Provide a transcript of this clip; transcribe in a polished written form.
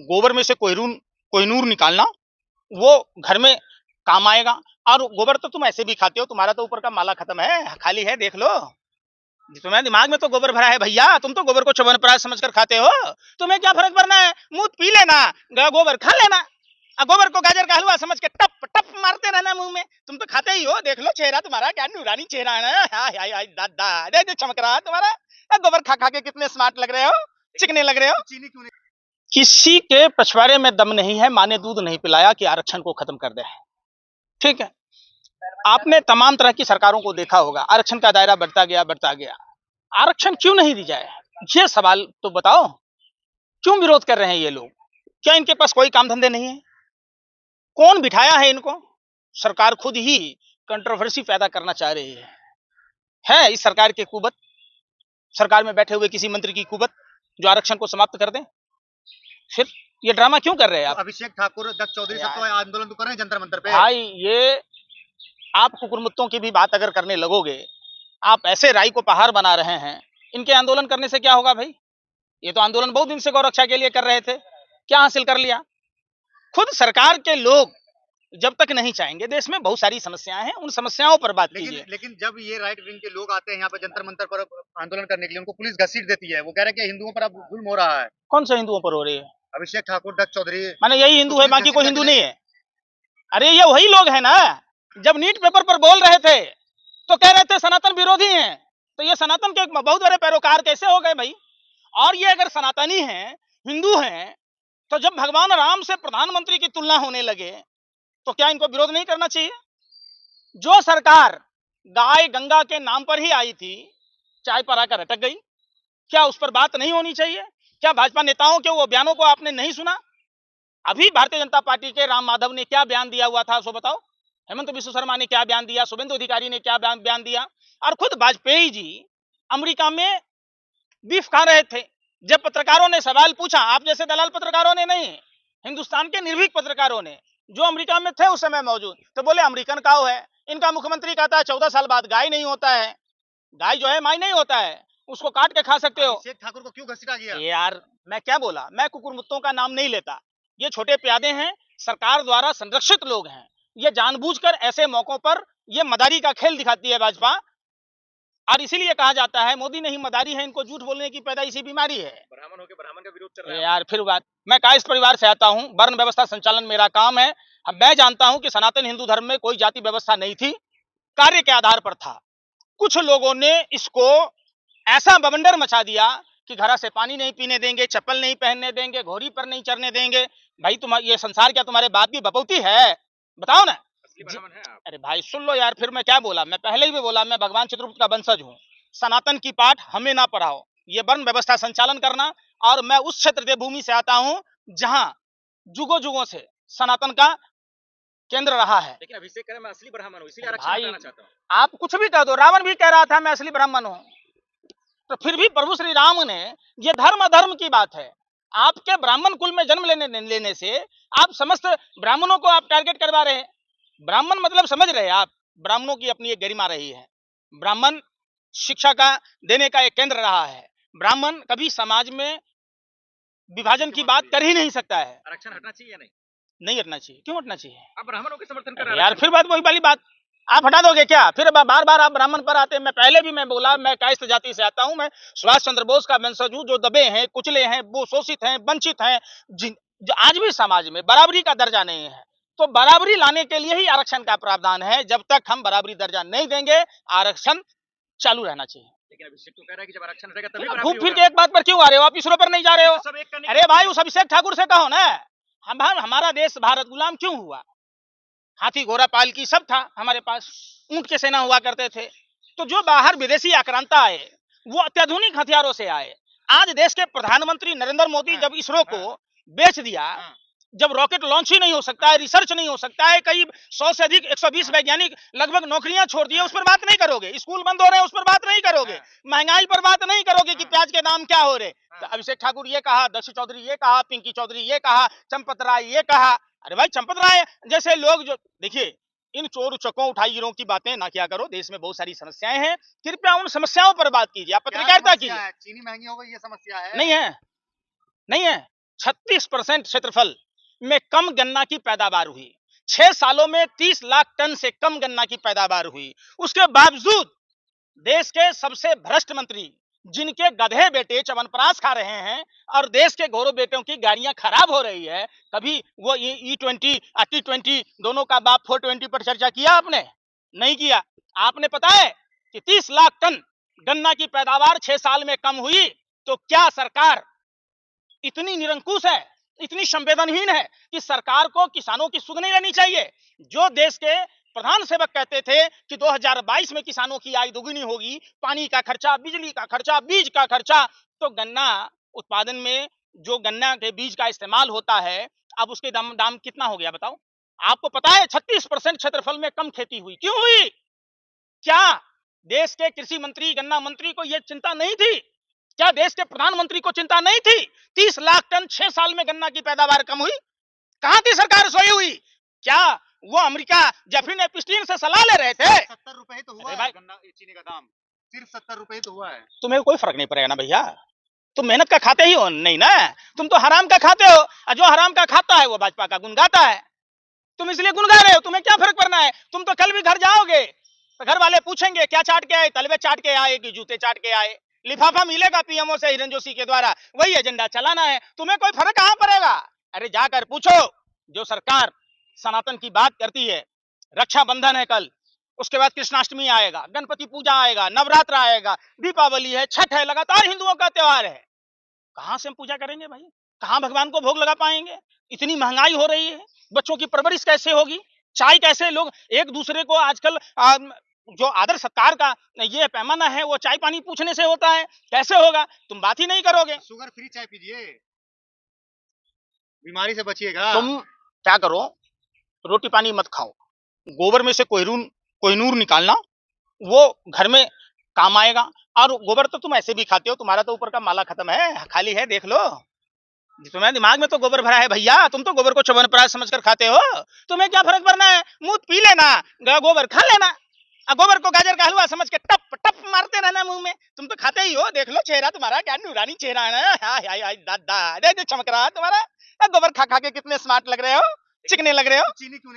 गोबर में से कोहिनूर निकालना, वो घर में काम आएगा। और गोबर तो तुम ऐसे भी खाते हो, तुम्हारा तो ऊपर का माला खत्म है, खाली है, देख लो। तुम्हारे दिमाग में तो गोबर भरा है भैया, तुम तो गोबर को च्यवनप्राश समझकर खाते हो। तुम्हें क्या फर्क पड़ना है, मुंह पी लेना, गोबर खा लेना। गोबर को गाजर का हलवा समझ के टप टप मारते रहना मुंह में। तुम तो खाते ही हो, देख लो चेहरा तुम्हारा, क्या नूरानी चेहरा है ना। हाय हाय हाय दादा, दे चमक रहा है तुम्हारा। गोबर खा खा के कितने स्मार्ट लग रहे हो, चिकने लग रहे हो। चीनी क्यों नहीं? किसी के पछवाड़े में दम नहीं है, माँ ने दूध नहीं पिलाया कि आरक्षण को खत्म कर दे। ठीक है, आपने तमाम तरह की सरकारों को देखा होगा, आरक्षण का दायरा बढ़ता गया। आरक्षण क्यों नहीं दी जाए, ये सवाल तो बताओ। क्यों विरोध कर रहे हैं ये लोग? क्या इनके पास कोई काम धंधे नहीं है? कौन बिठाया है इनको? सरकार खुद ही कंट्रोवर्सी पैदा करना चाह रही है इस सरकार की कुबत, सरकार में बैठे हुए किसी मंत्री की कुबत जो आरक्षण को समाप्त कर दें। फिर ये ड्रामा क्यों कर रहे हैं आप? अभिषेक ठाकुर, दक्ष चौधरी सब तो आंदोलन तो कर रहे हैं जंतर मंतर पे। भाई, ये आप कुकुरमुत्तों की भी बात अगर करने लगोगे, आप ऐसे राई को पहाड़ बना रहे हैं, इनके आंदोलन करने से क्या होगा भाई? ये तो आंदोलन बहुत दिन से गौ रक्षा के लिए कर रहे थे, क्या हासिल कर लिया? खुद सरकार के लोग जब तक नहीं चाहेंगे, देश में बहुत सारी समस्याएं हैं, उन समस्याओं पर बात कीजिए। लेकिन जब ये राइट विंग के लोग आते हैं यहाँ पे जंतर मंतर पर आंदोलन करने के लिए, उनको पुलिस घसीट देती है। वो कह रहे हैं कि हिंदुओं पर अब जुल्म हो रहा है। कौन से हिंदुओं पर हो रही है? अभिषेक ठाकुर, दक्ष चौधरी, माने यही हिंदू है, बाकी कोई हिंदू नहीं है? अरे ये वही लोग हैं ना, जब नीट पेपर पर बोल रहे थे तो कह रहे थे सनातन विरोधी हैं। तो ये सनातन के बहुत बड़े पैरोकार कैसे हो गए भाई? और ये अगर सनातनी हैं, हिंदू हैं, तो जब भगवान राम से प्रधानमंत्री की तुलना होने लगे तो क्या इनको विरोध नहीं करना चाहिए? जो सरकार गाय गंगा के नाम पर ही आई थी, चाय पर आकर अटक गई, क्या उस पर बात नहीं होनी चाहिए? क्या भाजपा नेताओं के वो बयानों को आपने नहीं सुना? अभी भारतीय जनता पार्टी के राम माधव ने क्या बयान दिया हुआ था, सो बताओ। हेमंत बिस्व शर्मा ने क्या बयान दिया, शुभेंदु अधिकारी ने क्या बयान दिया, और खुद वाजपेयी जी अमेरिका में बीफ खा रहे थे। जब पत्रकारों ने सवाल पूछा, आप जैसे दलाल पत्रकारों ने नहीं, हिंदुस्तान के निर्भीक पत्रकारों ने जो अमेरिका में थे उस समय मौजूद, तो बोले अमेरिकन काऊ है। इनका मुख्यमंत्री कहता है 14 साल बाद गाय नहीं होता है, गाय जो है माई नहीं होता है, उसको काट के खा सकते हो। अभिषेक ठाकुर को क्यों घसीटा गया? यार मैं क्या बोला, मैं कुकुरमुत्तों का नाम नहीं लेता, ये छोटे प्यादे हैं, सरकार द्वारा संरक्षित लोग हैं। ये जानबूझकर ऐसे मौकों पर ये मदारी का खेल दिखाती है भाजपा, और इसीलिए कहा जाता है मोदी नहीं मदारी है, इनको झूठ बोलने की पैदाइशी बीमारी है। ब्राह्मण होकर ब्राह्मण का विरोध कर रहा है यार फिर बात, मैं कायस्थ परिवार से आता हूँ, वर्ण व्यवस्था संचालन मेरा काम है। मैं जानता हूं कि सनातन हिंदू धर्म में कोई जाति व्यवस्था नहीं थी, कार्य के आधार पर था। कुछ लोगों ने इसको ऐसा बवंडर मचा दिया कि घड़ा से पानी नहीं पीने देंगे, चप्पल नहीं पहनने देंगे, घोड़ी पर नहीं चढ़ने देंगे। भाई तुम ये संसार क्या तुम्हारे बाप की बपौती है? बताओ ना। अरे भाई सुन लो यार, फिर मैं क्या बोला, मैं पहले ही भी बोला, मैं भगवान चित्रगुप्त का वंशज हूँ। सनातन की पाठ हमें ना पढ़ाओ, ये वर्ण व्यवस्था संचालन करना। और मैं उस क्षेत्र देवभूमि से आता हूँ जहां जुगों जुगों से सनातन का केंद्र रहा है। लेकिन अभिषेक कह रहे मैं असली ब्राह्मण हूँ, इसीलिए आरक्षण हटाना चाहता हूँ। आप कुछ भी कह दो, रावण भी कह रहा था मैं असली ब्राह्मण हूँ, तो फिर भी प्रभु श्री राम ने, ये धर्म अधर्म की बात है। आपके ब्राह्मण कुल में जन्म लेने से आप समस्त ब्राह्मणों को आप टारगेट करवा रहे हैं। ब्राह्मण मतलब समझ रहे हैं आप, ब्राह्मणों की अपनी एक गरिमा रही है। ब्राह्मण शिक्षा का देने का एक केंद्र रहा है। ब्राह्मण कभी समाज में विभाजन की बात कर ही नहीं सकता है। आरक्षण हटना चाहिए या नहीं? नहीं हटना चाहिए। क्यों हटना चाहिए? आप ब्राह्मणों के समर्थन कर रहे हैं यार, फिर बात वही वाली बात, आप हटा दोगे क्या? फिर बार बार आप ब्राह्मण पर आते हैं। मैं पहले भी मैं बोला, मैं कायस्थ जाति से आता हूं, मैं सुभाष चंद्र बोस का वंशज हूं, जो दबे हैं, कुचले हैं, वो शोषित हैं, वंचित हैं, जो आज भी समाज में बराबरी का दर्जा नहीं है। तो बराबरी लाने के लिए ही आरक्षण का प्रावधान है। जब तक हम बराबरी दर्जा नहीं देंगे, आरक्षण चालू रहना चाहिए। लेकिन अभिषेक तो कह रहा है कि जब आरक्षण रहेगा तभी घूम फिर के एक बात पर क्यों आ रहे हो आप? इसरो पर नहीं जा रहे हो? अरे भाई, उस अभिषेक ठाकुर से कहो ना, हमारा देश भारत गुलाम क्यों हुआ? हाथी घोड़ा पालकी सब था हमारे पास, ऊंट के सेना हुआ करते थे। तो जो बाहर विदेशी आक्रांता आए, वो अत्याधुनिक हथियारों से आए। आज देश के प्रधानमंत्री नरेंद्र मोदी जब इसरो को बेच दिया, जब रॉकेट लॉन्च ही नहीं हो सकता है, रिसर्च नहीं हो सकता है, कई 100 से अधिक 120 वैज्ञानिक लगभग नौकरियां छोड़ दिए, उस पर बात नहीं करोगे? स्कूल बंद हो रहे हैं, उस पर बात नहीं करोगे? महंगाई पर बात नहीं करोगे कि प्याज के दाम क्या हो रहे? तो अभिषेक ठाकुर ये कहा, दक्ष चौधरी ये कहा, पिंकी चौधरी ये कहा, चंपत राय ये कहा। अरे भाई, चंपत राय जैसे लोग जो, देखिए, इन चोर चक्कों उठाईगिरों की बातें ना किया करो। देश में बहुत सारी समस्याएं हैं, कृपया उन समस्याओं पर बात कीजिए, आप पत्रकारिता कीजिए। चीनी महंगी हो गई, ये समस्या है? नहीं है, नहीं है। 36% क्षेत्रफल में कम गन्ना की पैदावार हुई। 6 सालों में 30 लाख टन से कम गन्ना की पैदावार हुई। उसके बावजूद देश के सबसे भ्रष्ट मंत्री, जिनके गधे बेटे च्यवनप्राश खा रहे हैं और देश के गौरव बेटों की गाड़ियां खराब हो रही है, कभी वो E20 T20 दोनों का बाप 420 पर चर्चा किया आपने? नहीं किया। आपने पता है कि 30 लाख टन गन्ना की पैदावार 6 साल में कम हुई, तो क्या सरकार इतनी निरंकुश है, इतनी संवेदनहीन है कि सरकार को किसानों की सुध नहीं लेनी चाहिए? जो देश के प्रधान सेवक कहते थे कि 2022 में किसानों की आय दोगुनी होगी, पानी का खर्चा, बिजली का खर्चा, बीज का खर्चा, तो गन्ना उत्पादन में जो गन्ना के बीज का इस्तेमाल होता है, अब उसके दाम कितना हो गया बताओ? आपको पता है 36% क्षेत्रफल में कम खेती हुई। क्यों हुई? क्या देश के कृषि मंत्री, गन्ना मंत्री को यह चिंता नहीं थी? क्या देश के प्रधानमंत्री को चिंता नहीं थी? 30 लाख टन 6 साल में गन्ना की पैदावार कम हुई। कहां थी सरकार सोई हुई? क्या वो अमेरिका जेफरी एप्स्टीन से सलाह ले रहे थे? 70 रुपए तो हुआ है गन्ना चीनी का दाम, सिर्फ 70 रुपए तो हुआ है। तुम्हें कोई फर्क नहीं पड़ेगा ना भैया, तुम मेहनत का खाते ही हो नहीं ना, तुम तो हराम का खाते हो, और जो हराम का खाता है वो भाजपा का गुण गाता है। तुम इसलिए गुण गा रहे हो, तुम्हें क्या फर्क पड़ना है? तुम तो कल भी घर जाओगे तो घर वाले पूछेंगे क्या चाट के आए, तलवे चाट के आए कि जूते चाट के आए? लिफाफा मिलेगा पीएमओ से, हिरन जोशी के द्वारा, वही एजेंडा चलाना है। तुम्हें कोई फर्क कहां पड़ेगा? अरे जाकर पूछो, जो सरकार सनातन की बात करती है, रक्षाबंधन है कल, उसके बाद कृष्णाष्टमी आएगा, गणपति पूजा आएगा, नवरात्र आएगा, दीपावली है, छठ है, लगातार हिंदुओं का त्योहार है। कहां से हम पूजा करेंगे भाई? कहां भगवान को भोग लगा पाएंगे? इतनी महंगाई हो रही है, बच्चों की परवरिश कैसे होगी? चाय कैसे, लोग एक दूसरे को आजकल जो आदर सत्कार का ये पैमाना है वो चाय पानी पूछने से होता है, कैसे होगा? तुम बात ही नहीं करोगे। शुगर फ्री चाय पीजिए, बीमारी से बचिएगा। तुम क्या करो, रोटी पानी मत खाओ, गोबर में से कोहिनूर निकालना, वो घर में काम आएगा। और गोबर तो तुम ऐसे भी खाते हो, तुम्हारा तो ऊपर का माला खत्म है, खाली है, देख लो। तुम्हारे दिमाग में तो गोबर भरा है भैया, तुम तो गोबर को च्यवनप्राश समझकर खाते हो। तुम्हें क्या फर्क पड़ना है? मुंह पी लेना, गोबर खा लेना, गोबर को गाजर का हलवा समझ के टप टप मारते रहना मुंह में। तुम तो खाते ही हो, देख लो चेहरा तुम्हारा, क्या नूरानी चेहरा है ना, हाय हाय हाय दादा, चमक रहा है तुम्हारा। गोबर खा खा के कितने स्मार्ट लग रहे हो, चिकने लग रहे हो। चीनी क्यों